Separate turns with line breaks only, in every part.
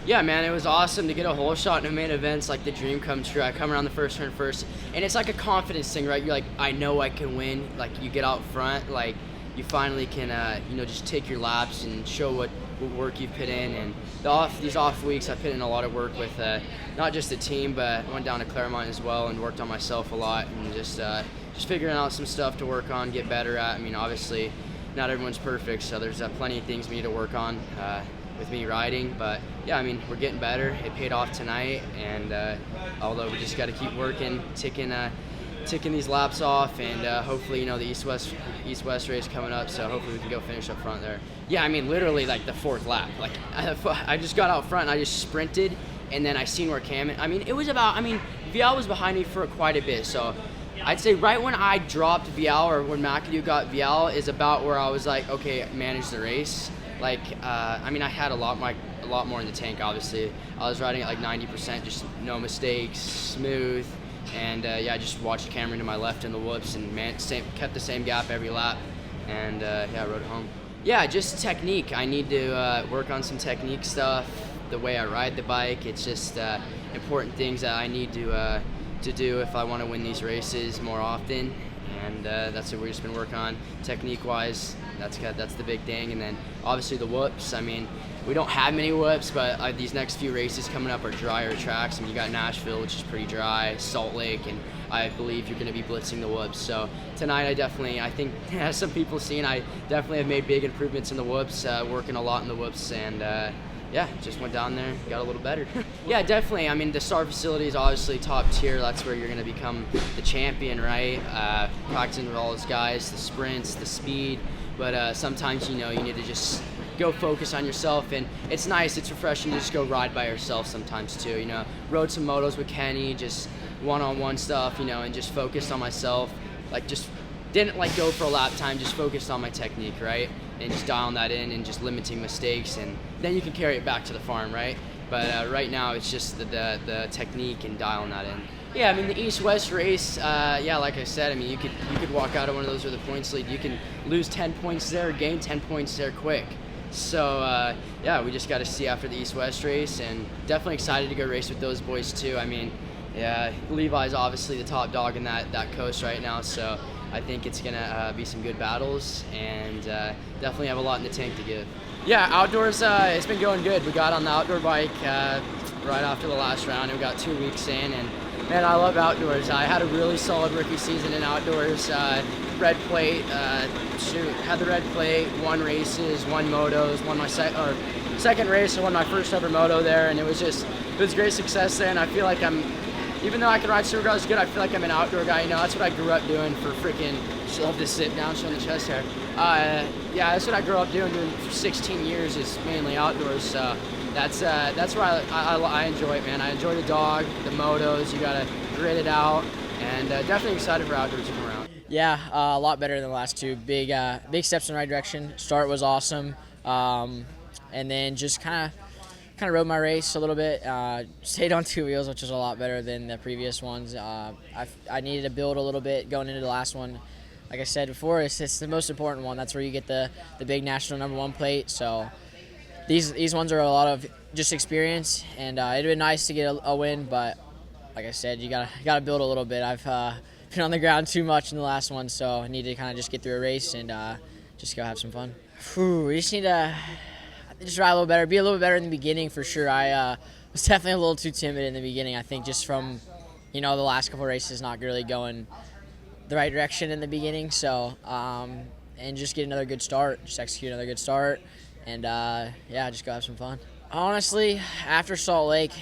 Yeah, man, it was awesome to get a hole shot in a main event. It's like the dream come true. I come around the first turn first, and it's like a confidence thing, right? You're like, I know I can win. Like, you get out front, like, you finally can, just take your laps and show what work you've put in. And these off weeks, I put in a lot of work with not just the team, but I went down to Claremont as well and worked on myself a lot, and just figuring out some stuff to work on, get better at. I mean, obviously, not everyone's perfect, so there's plenty of things we need to work on with me riding. But yeah, I mean, we're getting better. It paid off tonight, and although we just got to keep working, ticking these laps off, and hopefully, the East-West race coming up, so hopefully we can go finish up front there. Yeah, I mean, literally like the fourth lap. Like, I just got out front and I just sprinted, and then I seen where Cam, Vialle was behind me for quite a bit, so I'd say right when I dropped Vialle, or when McAdoo got Vialle, is about where I was like, okay, manage the race. Like, I had a lot more in the tank, obviously. I was riding at like 90%, just no mistakes, smooth. And I just watched Cameron to my left in the whoops, and kept the same gap every lap, and I rode home. Yeah, just technique. I need to work on some technique stuff, the way I ride the bike. It's just important things that I need to do if I want to win these races more often, and that's what we've just been working on technique-wise. That's the big thing, and then obviously the whoops. I mean, we don't have many whoops, but these next few races coming up are drier tracks. I mean, you got Nashville, which is pretty dry, Salt Lake, and I believe you're going to be blitzing the whoops. So tonight, I think, as some people have seen, I definitely have made big improvements in the whoops, working a lot in the whoops, and just went down there, got a little better. Yeah, definitely. I mean, the STAR facility is obviously top tier. That's where you're going to become the champion, right? Practicing with all those guys, the sprints, the speed. But sometimes, you need to just go focus on yourself, and it's nice, it's refreshing to just go ride by yourself sometimes too. Rode some motos with Kenny, just one-on-one stuff, and just focused on myself. Like, just didn't go for a lap time, just focused on my technique, right? And just dialing that in and just limiting mistakes, and then you can carry it back to the farm, right? But right now it's just the technique and dialing that in. Yeah, I mean, the East-West race, like I said, I mean, you could walk out of one of those with a points lead. You can lose 10 points there, gain 10 points there quick. So, we just got to see after the East-West race, and definitely excited to go race with those boys too. I mean, Levi's obviously the top dog in that coast right now, so I think it's going to be some good battles, and definitely have a lot in the tank to give. Yeah, outdoors, it's been going good. We got on the outdoor bike right after the last round, and we got 2 weeks in, and man, I love outdoors. I had a really solid rookie season in outdoors. Red plate, had the red plate, won races, won motos, won my second race, and won my first ever moto there, and it was great success there, and I feel like even though I can ride supercross good, I feel like I'm an outdoor guy. That's what I grew up doing for freaking, just love to sit down, showing the chest hair. That's what I grew up doing for 16 years, is mainly outdoors, so that's why I enjoy it, man. I enjoy the dog, the motos, you gotta grit it out, and definitely excited for outdoors to come around.
Yeah, a lot better than the last two. Big steps in the right direction. Start was awesome, and then just kind of rode my race a little bit. Stayed on two wheels, which is a lot better than the previous ones. I needed to build a little bit going into the last one. Like I said before, it's the most important one. That's where you get the big national #1 plate. So these ones are a lot of just experience, and it'd been nice to get a win, but like I said, you gotta build a little bit. I've been on the ground too much in the last one, so I need to kind of just get through a race and just go have some fun. We just need to just ride a little better, be a little bit better in the beginning for sure. I was definitely a little too timid in the beginning. I think just from the last couple races not really going the right direction in the beginning. So and just get another good start, just execute another good start, and just go have some fun. Honestly, after Salt Lake,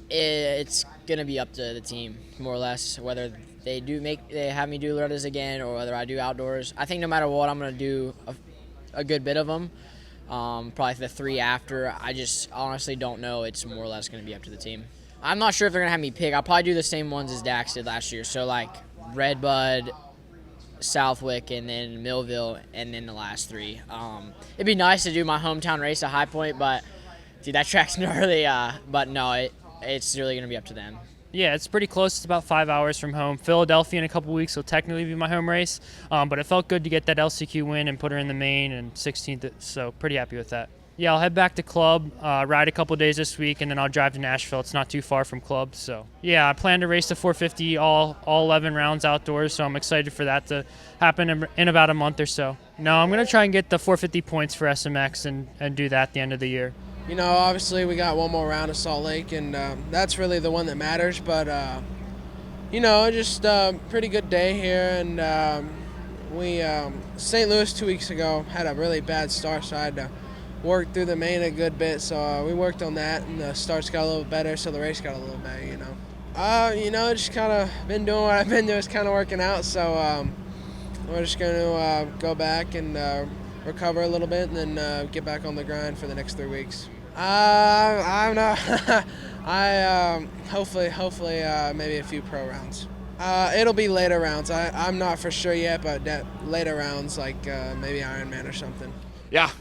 it's gonna be up to the team more or less, whether they have me do Loretta's again or whether I do outdoors. I think no matter what, I'm gonna do a good bit of them. Probably the 3 after. I just honestly don't know. It's more or less gonna be up to the team. I'm not sure if they're gonna have me pick. I'll probably do the same ones as Dax did last year. So like Redbud, Southwick, and then Millville, and then the last 3. It'd be nice to do my hometown race at High Point, but dude, that track's gnarly. But no, it's really gonna be up to them.
Yeah, it's pretty close. It's about 5 hours from home. Philadelphia in a couple weeks will technically be my home race, but it felt good to get that LCQ win and put her in the main and 16th, so pretty happy with that. Yeah, I'll head back to club, ride a couple days this week, and then I'll drive to Nashville. It's not too far from club. So, yeah, I plan to race the 450 all 11 rounds outdoors, so I'm excited for that to happen in about a month or so. No, I'm going to try and get the 450 points for SMX and do that at the end of the year.
You know, obviously we got one more round of Salt Lake, and that's really the one that matters. But, you know, just a pretty good day here. And we St. Louis 2 weeks ago had a really bad start, so I had to work through the main a good bit. So we worked on that, and the starts got a little better, so the race got a little better, you know. You know, just kind of been doing what I've been doing. It's kind of working out, so we're just going to go back and recover a little bit and then get back on the grind for the next 3 weeks. I'm not. Hopefully, maybe a few pro rounds. It'll be later rounds. I'm not for sure yet, but later rounds, like maybe Ironman or something.
Yeah,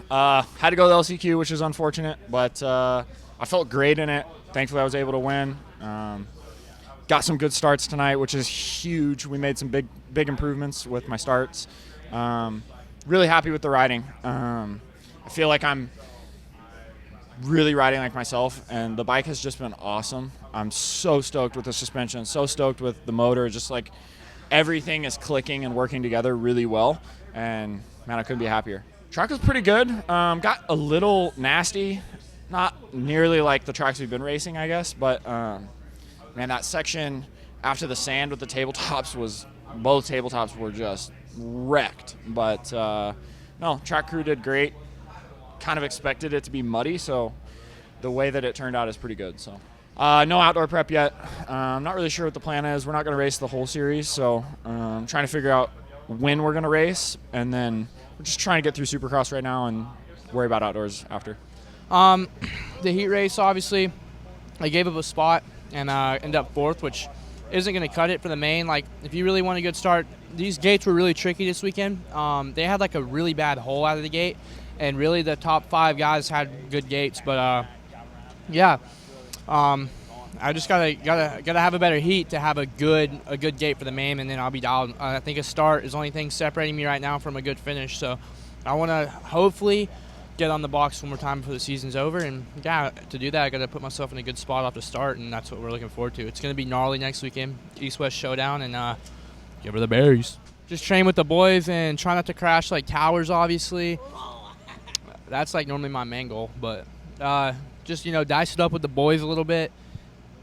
had to go to the LCQ, which is unfortunate, but I felt great in it. Thankfully, I was able to win. Got some good starts tonight, which is huge. We made some big improvements with my starts. Really happy with the riding. I feel like I'm really riding like myself, and the bike has just been awesome. I'm so stoked with the suspension, so stoked with the motor. Just like everything is clicking and working together really well, and man, I couldn't be happier. Track was pretty good. Got a little nasty, not nearly like the tracks we've been racing, I guess, but man, that section after the sand with the tabletops both tabletops were just wrecked. But no, track crew did great. Kind of expected it to be muddy, so the way that it turned out is pretty good. So no outdoor prep yet. I'm not really sure what the plan is. We're not going to race the whole series, so I'm trying to figure out when we're going to race, and then we're just trying to get through Supercross right now and worry about outdoors after.
The heat race, obviously, I gave up a spot and ended up fourth, which isn't going to cut it for the main. Like, if you really want a good start, these gates were really tricky this weekend. They had like a really bad hole out of the gate, and really the top 5 guys had good gates. But yeah, I just gotta have a better heat to have a good gate for the main, and then I'll be dialed. I think a start is the only thing separating me right now from a good finish. So I want to hopefully get on the box one more time before the season's over, and yeah, to do that I got to put myself in a good spot off the start, and that's what we're looking forward to. It's going to be gnarly next weekend, East-West showdown, and give her the berries. Just train with the boys and try not to crash like Towers, obviously. That's like normally my main goal, but just, you know, dice it up with the boys a little bit.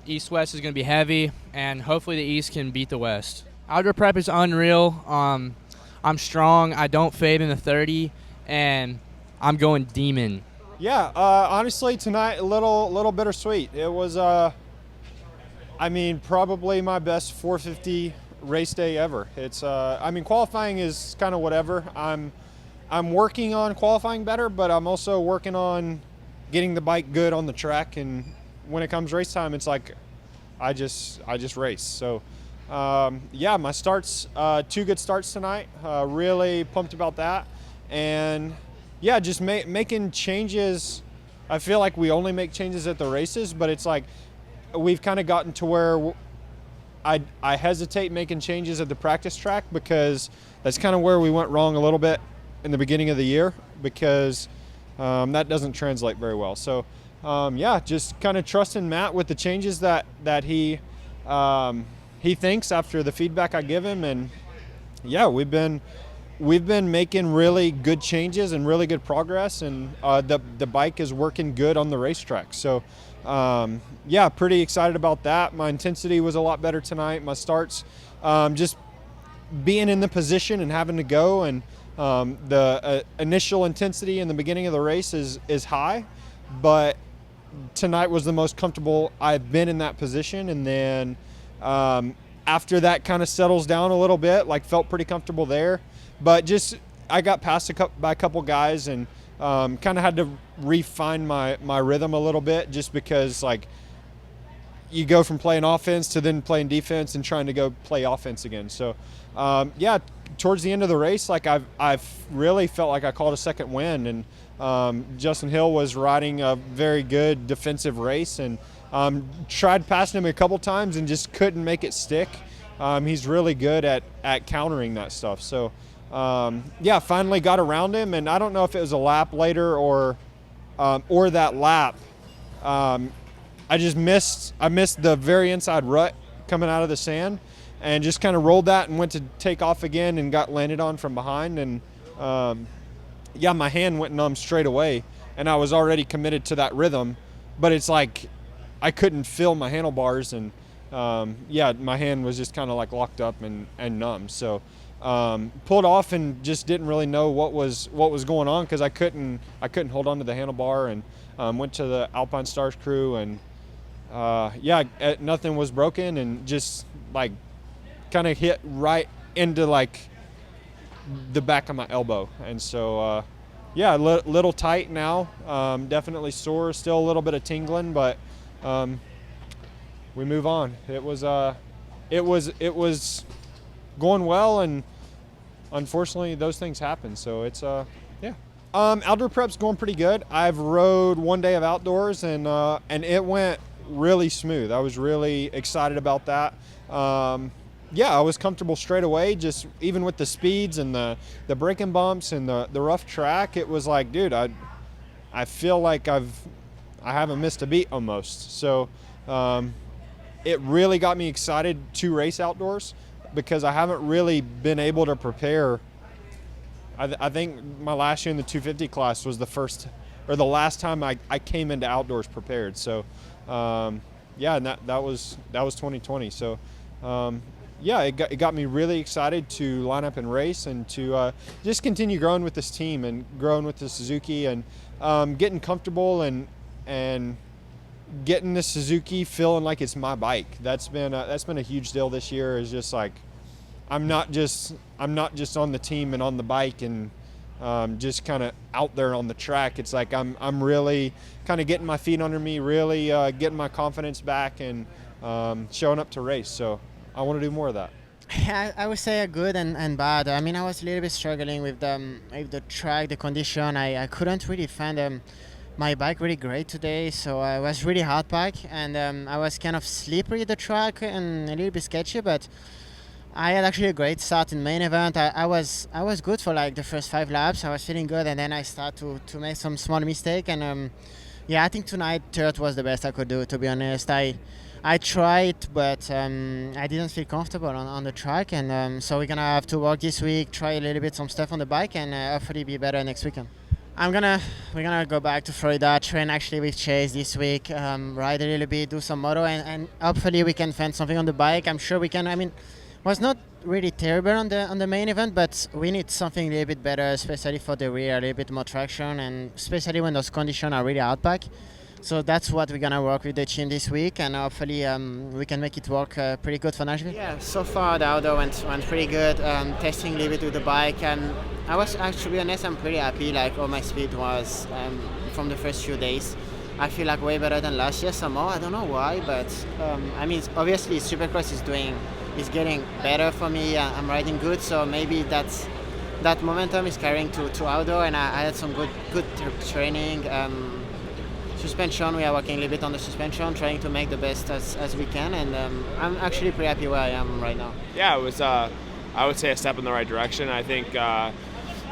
East-West is going to be heavy, and hopefully the East can beat the West. Outdoor prep is unreal. I'm strong. I don't fade in the 30, and I'm going demon.
Yeah, honestly, tonight a little bittersweet. It was, I mean, probably my best 450 race day ever. It's, I mean, qualifying is kind of whatever. I'm working on qualifying better, but I'm also working on getting the bike good on the track. And when it comes race time, it's like I just race. So yeah, my starts, 2 good starts tonight. Really pumped about that. And yeah, just making changes. I feel like we only make changes at the races, but it's like we've kind of gotten to where I hesitate making changes at the practice track, because that's kind of where we went wrong a little bit in the beginning of the year, because that doesn't translate very well. So yeah, just kind of trusting Matt with the changes that he thinks after the feedback I give him. And yeah, we've been making really good changes and really good progress, and the bike is working good on the racetrack. So yeah, pretty excited about that. My intensity was a lot better tonight. My starts, just being in the position and having to go, and the initial intensity in the beginning of the race is high, but tonight was the most comfortable I've been in that position. And then after that kind of settles down a little bit, like felt pretty comfortable there. But just I got passed by a couple guys, and kind of had to refine my rhythm a little bit, just because like you go from playing offense to then playing defense and trying to go play offense again. So yeah, towards the end of the race, like I've really felt like I called a second win, and Justin Hill was riding a very good defensive race, and tried passing him a couple times and just couldn't make it stick. He's really good at countering that stuff. So yeah, finally got around him, and I don't know if it was a lap later or or that lap, I missed the very inside rut coming out of the sand, and just kind of rolled that and went to take off again and got landed on from behind. And my hand went numb straight away, and I was already committed to that rhythm, but it's like I couldn't feel my handlebars, and my hand was just kind of like locked up and numb. So pulled off and just didn't really know what was going on, because I couldn't hold on to the handlebar, and went to the Alpine Stars crew, and nothing was broken, and just like kind of hit right into like the back of my elbow. And so little tight now, definitely sore, still a little bit of tingling, but we move on. It was going well, and unfortunately those things happen. So it's outdoor prep's going pretty good. I've rode one day of outdoors, and it went really smooth. I was really excited about that. I was comfortable straight away, just even with the speeds and the braking bumps and the rough track. It was like, dude, I feel like I haven't missed a beat almost. So it really got me excited to race outdoors, because I haven't really been able to prepare. I think my last year in the 250 class was the last time I came into outdoors prepared. So and that was 2020. So it got me really excited to line up and race, and to just continue growing with this team and growing with the Suzuki, and getting comfortable and getting the Suzuki feeling like it's my bike. That's been a huge deal this year. Is just like I'm not just on the team and on the bike and just kind of out there on the track. It's like I'm really kind of getting my feet under me, really getting my confidence back, and showing up to race. So I want to do more of that.
I would say good and bad. I mean, I was a little bit struggling with the track, the condition. I couldn't really find my bike really great today, so I was really hard pack, and I was kind of slippery at the track and a little bit sketchy, but I had actually a great start in main event. I was good for like the first 5 laps. I was feeling good, and then I started to make some small mistake, and I think tonight third was the best I could do, to be honest. I tried, but I didn't feel comfortable on the track, and so we're gonna have to work this week, try a little bit some stuff on the bike, and hopefully be better next weekend. We're gonna go back to Florida, train actually with Chase this week, ride a little bit, do some moto, and hopefully we can find something on the bike. I'm sure we can. I mean, was not really terrible on the main event, but we need something a little bit better, especially for the rear, a little bit more traction, and especially when those conditions are really outback. So that's what we're gonna work with the team this week, and hopefully we can make it work pretty good for Nashville. Yeah, so far the outdoor went pretty good. Testing a little bit with the bike, and I was actually, to be honest, I'm pretty happy. Like all my speed was from the first few days. I feel like way better than last year somehow. I don't know why, but I mean, obviously Supercross is getting better for me. I'm riding good, so maybe that momentum is carrying to outdoor, and I had some good training. Suspension, we are working a little bit on the suspension, trying to make the best as we can, and I'm actually pretty happy where I am right now.
Yeah, it was, I would say, a step in the right direction. I think,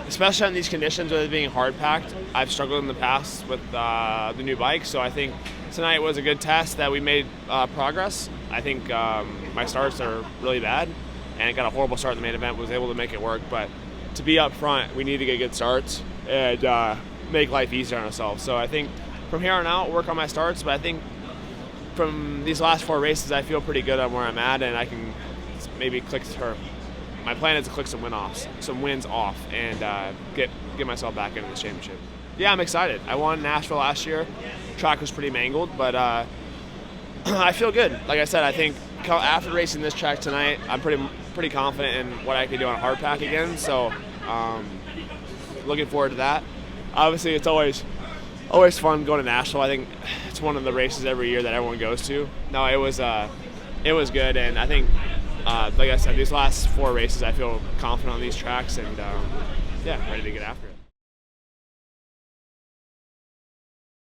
especially on these conditions with it being hard packed, I've struggled in the past with the new bike, so I think tonight was a good test that we made progress. I think my starts are really bad, and it got a horrible start in the main event, was able to make it work, but to be up front, we need to get good starts and make life easier on ourselves. So I think from here on out, work on my starts, but I think from these last 4 races, I feel pretty good on where I'm at, and I can maybe my plan is to click some wins off, and get myself back into the championship. Yeah, I'm excited. I won Nashville last year. Track was pretty mangled, but I feel good. Like I said, I think after racing this track tonight, I'm pretty confident in what I can do on a hard pack again. So looking forward to that. Obviously, it's always fun going to Nashville. I think it's one of the races every year that everyone goes to. No, it was good, and I think, like I said, these last 4 races, I feel confident on these tracks, and ready to get after it.